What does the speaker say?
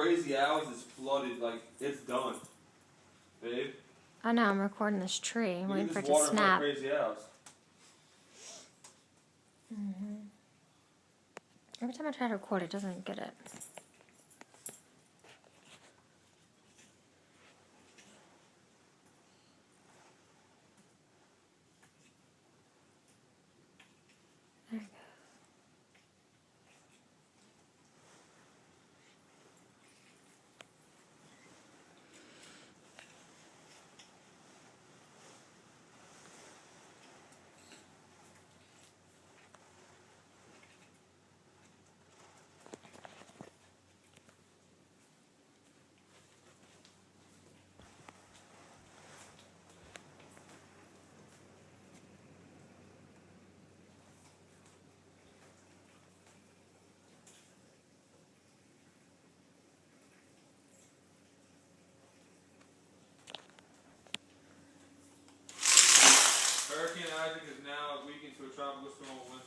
Crazy Hours is flooded, like, it's done. Babe? I know, I'm recording this tree. I'm Look waiting at for it this to water snap. Crazy Hours. Every time I try to record, it doesn't get it. There it goes. Hurricane Isaac is now weakened to a tropical storm with